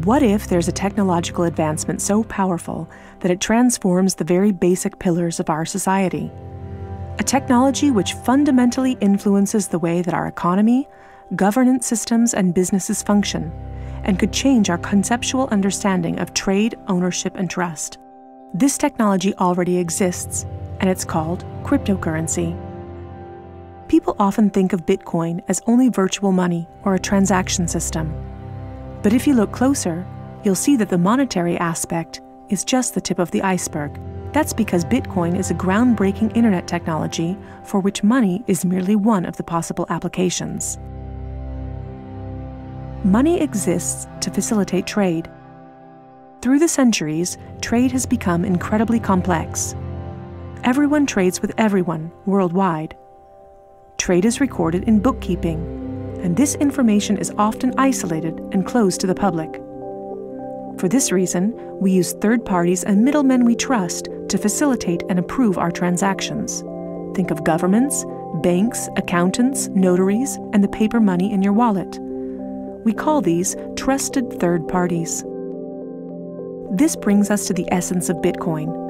What if there's a technological advancement so powerful that it transforms the very basic pillars of our society? A technology which fundamentally influences the way that our economy, governance systems, and businesses function, and could change our conceptual understanding of trade, ownership, and trust. This technology already exists, and it's called cryptocurrency. People often think of Bitcoin as only virtual money or a transaction system. But if you look closer, you'll see that the monetary aspect is just the tip of the iceberg. That's because Bitcoin is a groundbreaking internet technology for which money is merely one of the possible applications. Money exists to facilitate trade. Through the centuries, trade has become incredibly complex. Everyone trades with everyone worldwide. Trade is recorded in bookkeeping, and this information is often isolated and closed to the public. For this reason, we use third parties and middlemen we trust to facilitate and approve our transactions. Think of governments, banks, accountants, notaries, and the paper money in your wallet. We call these trusted third parties. This brings us to the essence of Bitcoin.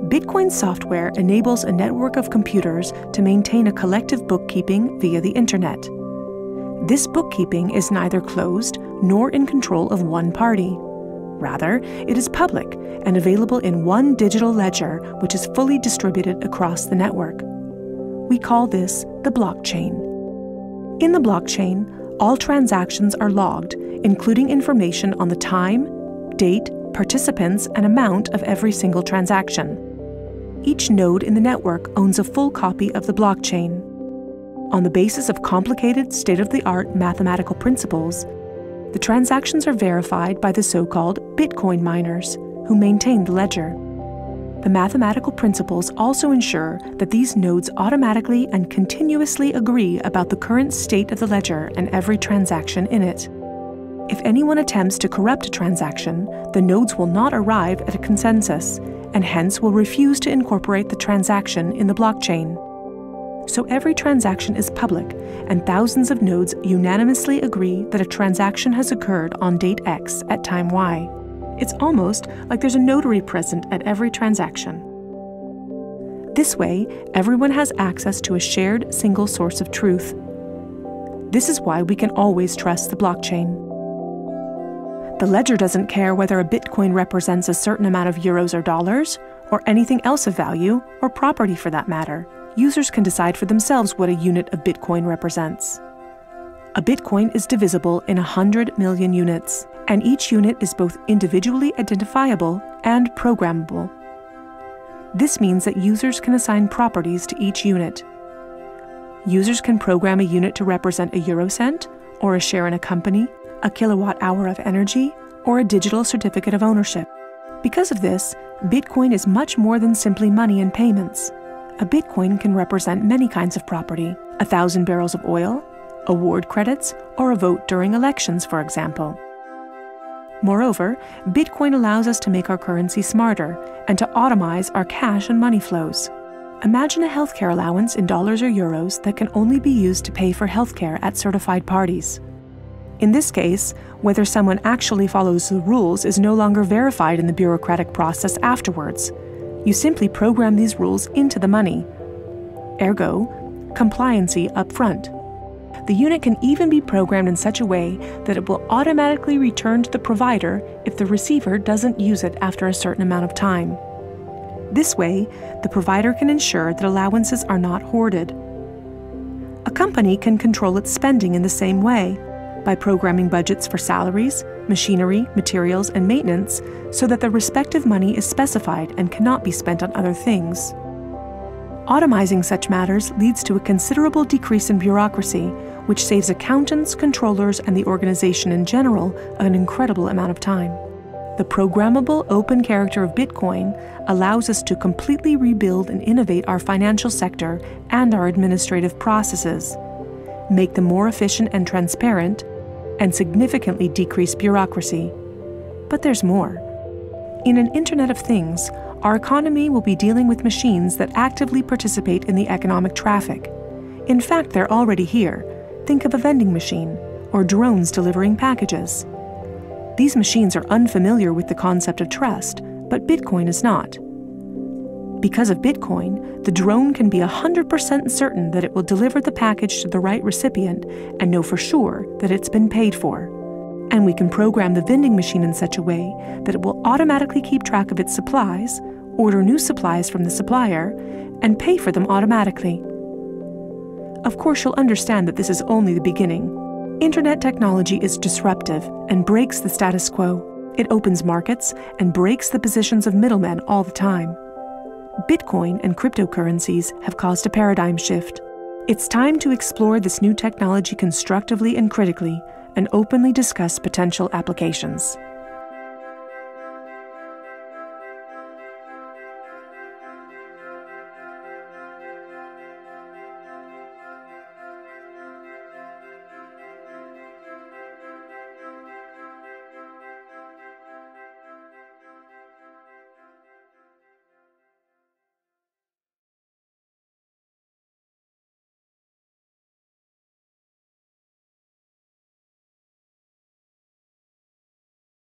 Bitcoin software enables a network of computers to maintain a collective bookkeeping via the internet. This bookkeeping is neither closed nor in control of one party. Rather, it is public and available in one digital ledger which is fully distributed across the network. We call this the blockchain. In the blockchain, all transactions are logged, including information on the time, date, participants, and amount of every single transaction. Each node in the network owns a full copy of the blockchain. On the basis of complicated, state-of-the-art mathematical principles, the transactions are verified by the so-called Bitcoin miners, who maintain the ledger. The mathematical principles also ensure that these nodes automatically and continuously agree about the current state of the ledger and every transaction in it. If anyone attempts to corrupt a transaction, the nodes will not arrive at a consensus, and hence will refuse to incorporate the transaction in the blockchain. So every transaction is public, and thousands of nodes unanimously agree that a transaction has occurred on date X at time Y. It's almost like there's a notary present at every transaction. This way, everyone has access to a shared single source of truth. This is why we can always trust the blockchain. The ledger doesn't care whether a Bitcoin represents a certain amount of euros or dollars, or anything else of value, or property for that matter. Users can decide for themselves what a unit of Bitcoin represents. A Bitcoin is divisible in 100 million units, and each unit is both individually identifiable and programmable. This means that users can assign properties to each unit. Users can program a unit to represent a eurocent, or a share in a company, a kilowatt-hour of energy, or a digital certificate of ownership. Because of this, Bitcoin is much more than simply money and payments. A Bitcoin can represent many kinds of property: 1,000 barrels of oil, award credits, or a vote during elections, for example. Moreover, Bitcoin allows us to make our currency smarter and to automize our cash and money flows. Imagine a healthcare allowance in dollars or euros that can only be used to pay for healthcare at certified parties. In this case, whether someone actually follows the rules is no longer verified in the bureaucratic process afterwards. You simply program these rules into the money. Ergo, compliancy up front. The unit can even be programmed in such a way that it will automatically return to the provider if the receiver doesn't use it after a certain amount of time. This way, the provider can ensure that allowances are not hoarded. A company can control its spending in the same way, by programming budgets for salaries, machinery, materials, and maintenance so that the respective money is specified and cannot be spent on other things. Automizing such matters leads to a considerable decrease in bureaucracy, which saves accountants, controllers, and the organization in general an incredible amount of time. The programmable open character of Bitcoin allows us to completely rebuild and innovate our financial sector and our administrative processes, make them more efficient and transparent, and significantly decrease bureaucracy. But there's more. In an Internet of Things, our economy will be dealing with machines that actively participate in the economic traffic. In fact, they're already here. Think of a vending machine, or drones delivering packages. These machines are unfamiliar with the concept of trust, but Bitcoin is not. Because of Bitcoin, the drone can be 100% certain that it will deliver the package to the right recipient and know for sure that it's been paid for. And we can program the vending machine in such a way that it will automatically keep track of its supplies, order new supplies from the supplier, and pay for them automatically. Of course, you'll understand that this is only the beginning. Internet technology is disruptive and breaks the status quo. It opens markets and breaks the positions of middlemen all the time. Bitcoin and cryptocurrencies have caused a paradigm shift. It's time to explore this new technology constructively and critically, and openly discuss potential applications.